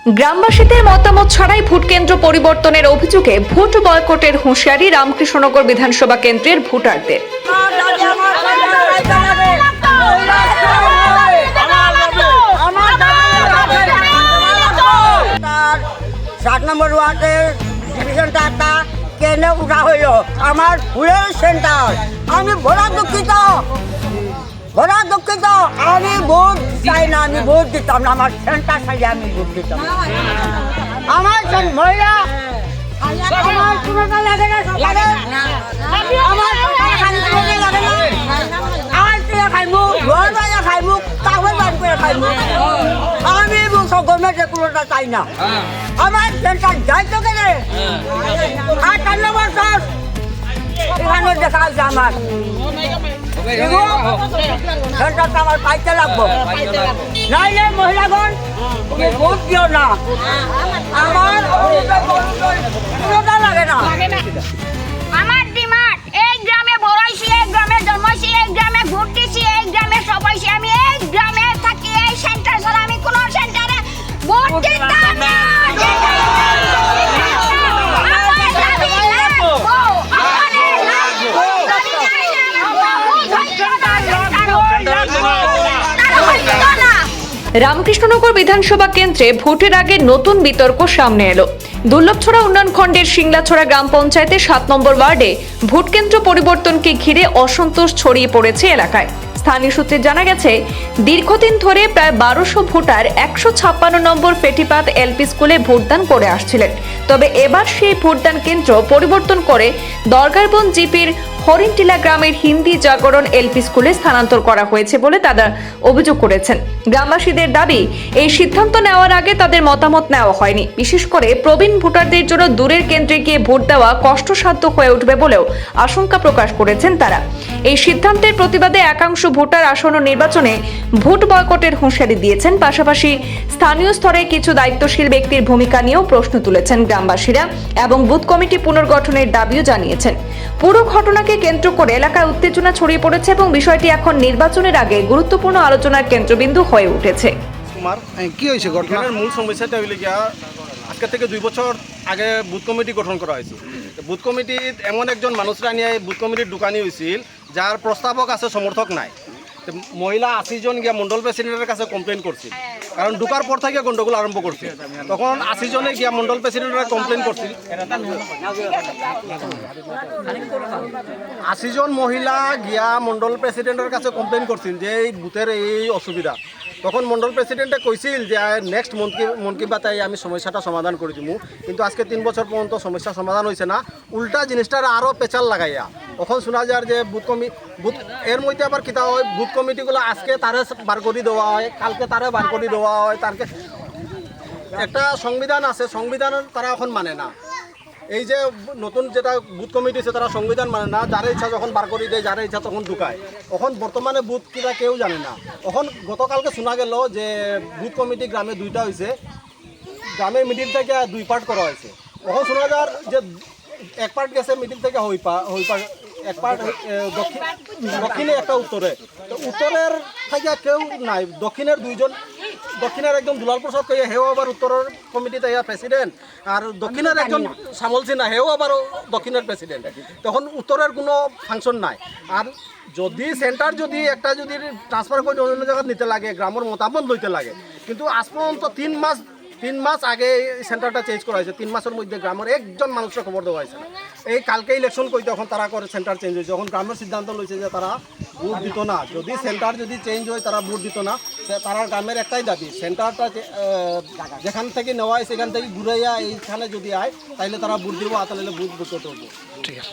গ্রামবাসীদের মতামত ছাড়াই ভোট কেন্দ্র পরিবর্তনের অভিযোগে ভোট বয়কটের হুঁশিয়ারি রামকৃষ্ণনগর বিধানসভা কেন্দ্রের ভোটারদের। 7 নম্বর ওয়ার্ডের ডিভিশনটা কেন উঠা হইল আমার ভুলের সেন্টার। আমি বড় দুঃখিত, আমি ভোট চাই না, আমি ভোট দিতাম না, আমার সেন্টার সাইজে আমি ভোট দিতাম। আমার মহিলা আমার কোনোটা লাগে না, আমার লাগে না, আমার পেয়ে খাইমু, ঘর বাজা খাইমু, কাগজ বান করে খাইমু। আমি গভর্নমেন্টে কোনোটা চাই না, আমার সেন্টার যাইতো গেলে 58 বছর এখানে দেখা হয়েছে আমার সেন্টারটা আমার পাইতে লাগবো, নাইলে মহিলাগণ তুমি ভোট দিও না, আমার কোনোটা লাগে না। আমার ডিমান্ড এই গ্রামে বড়াইছি, এই গ্রামে জন্মাইছি, এই গ্রামে ভোট দিছি, এই গ্রামে সবাইছি, আমি এই গ্রামে থাকি, এই সেন্টার ছাড়া আমি কোনো সেন্টারে ভোট দিতাম না। রামকৃষ্ণনগর বিধানসভা কেন্দ্রে ভোটের আগে নতুন বিতর্ক সামনে এলো। দুর্লভছড়া উন্নয়ন খণ্ডের সিংলাছড়া গ্রাম পঞ্চায়েতের 7 নম্বর ওয়ার্ডে ভোট কেন্দ্র পরিবর্তনকে ঘিরে অসন্তোষ ছড়িয়ে পড়েছে এলাকায়। স্থানীয় সূত্রে জানা গেছে, দীর্ঘদিন ধরে প্রায় 1200 ভোটার 156 নম্বর ফেটিপাত এলপি স্কুলে ভোটদান করে আসছিলেন। তবে এবার সেই ভোটদান কেন্দ্র পরিবর্তন করে দরগারবন জিপির হরিণটিলা গ্রামের হিন্দি জাগরণ এলপি স্কুলে স্থানান্তর করা হয়েছে বলে তারা অভিযোগ করেছেন। গ্রামবাসীদের দাবি, এই সিদ্ধান্ত নেওয়ার আগে তাদের মতামত নেওয়া হয়নি। বিশেষ করে প্রবীণ ভোটারদের জন্য দূরের কেন্দ্রে গিয়ে ভোট দেওয়া কষ্টসাধ্য হয়ে উঠবে বলেও আশঙ্কা প্রকাশ করেছেন তারা। এই সিদ্ধান্তের প্রতিবাদে একাংশ ভোটার আসন্ন নির্বাচনে ভোট বয়কটের হুঁশিয়ারি দিয়েছেন। পাশাপাশি স্থানীয় স্তরে কিছু দায়িত্বশীল ব্যক্তির ভূমিকা নিয়েও প্রশ্ন তুলেছেন গ্রামবাসীরা এবং বুথ কমিটি পুনর্গঠনের দাবিও জানিয়েছেন। পুরো ঘটনাকে কেন্দ্র করে এলাকায় উত্তেজনা ছড়িয়ে পড়েছে এবং বিষয়টি এখন নির্বাচনের আগে গুরুত্বপূর্ণ আলোচনার কেন্দ্রবিন্দু হয়ে উঠেছে। কি হয়েছে ঘটনার মূল সমস্যাটা হইলে গিয়া আজকে থেকে 2 বছর আগে বুথ কমিটি গঠন করা হয়েছে। বুথ কমিটিত এমন একজন মানুষরা নিয়ে বুথ কমিটির দোকানি হয়েছিল যার প্রস্তাবক আছে, সমর্থক নাই। মহিলা 80 জন গিয়া মন্ডল প্রেসিডেন্টের কাছে কমপ্লেন করছিল, কারণ ঢুকার পর থেকে গন্ডগোল আরম্ভ করছে। তখন 80 জনে গিয়া মন্ডল প্রেসিডেন্টের কমপ্লেন করছিল। 80 জন মহিলা গিয়া মন্ডল প্রেসিডেন্টের কাছে কমপ্লেন করছিল যে এই বুথের এই অসুবিধা। তখন মন্ডল প্রেসিডেন্টে কইছিল যে নেক্সট মন কি বাতাই আমি সমস্যাটা সমাধান করে দিব। কিন্তু আজকে 3 বছর পর্যন্ত সমস্যা সমাধান হয়েছে না, উল্টা জিনিসটার আরও পেঁচাল লাগাইয়া তখন শোনা যায় যে বুথ এর মধ্যে আবার কিতা হয়, বুথ কমিটিগুলো আজকে তারে বার করে দেওয়া হয়, কালকে তারে বার করে দেওয়া হয়। তারকে একটা সংবিধান আছে, সংবিধান তারা এখন মানে না। এই যে নতুন যেটা বুথ কমিটি আছে তারা সংবিধান মানে না, যারা ইচ্ছা যখন বার করে দেয়, যারা ইচ্ছা তখন ঢুকায়। এখন বর্তমানে বুথ কিনা কেউ জানে না। এখন গতকালকে শোনা গেল যে বুথ কমিটি গ্রামে 2টা হয়েছে, গ্রামের মিডিল থেকে 2 পার্ট করা হয়েছে। এখন শোনা যার যে 1 পার্ট গেছে মিডিল থেকে হই পা 1 পার্ট দক্ষিণে একটা উত্তরে। তো উত্তরের থেকে কেউ নাই, দক্ষিণের 2 জন, দক্ষিণের একজন দুলাল প্রসাদ কইয়া হেও আবার উত্তরের কমিটিতে প্রেসিডেন্ট, আর দক্ষিণের একজন শ্যামল সিনহা হেও আবার দক্ষিণের প্রেসিডেন্ট। তখন উত্তরের কোনো ফাংশন নাই। আর যদি সেন্টার যদি একটা যদি ট্রান্সফার করে অন্য জায়গায় নিতে লাগে, গ্রামের মতামত লইতে লাগে। কিন্তু আজ পর্যন্ত 3 মাস আগে সেন্টারটা চেঞ্জ করা হয়েছে। 3 মাসের মধ্যে গ্রামের একজন মানুষের খবর দেওয়া হয়েছে না। এই কালকে ইলেকশন কই তখন তারা করে সেন্টার চেঞ্জ হয়েছে। যখন গ্রামের সিদ্ধান্ত লইছে যে তারা ভোট দিত না, যদি সেন্টার যদি চেঞ্জ হয় তারা ভোট দিত না। তারা গ্রামের একটাই দাবি, সেন্টারটা যেখান থেকে নেওয়া হয় সেখান থেকে ঘুরাইয়া এইখানে যদি আয় তাহলে তারা ভোট দিব, আর তাহলে ভোট করতে হবে। ঠিক আছে।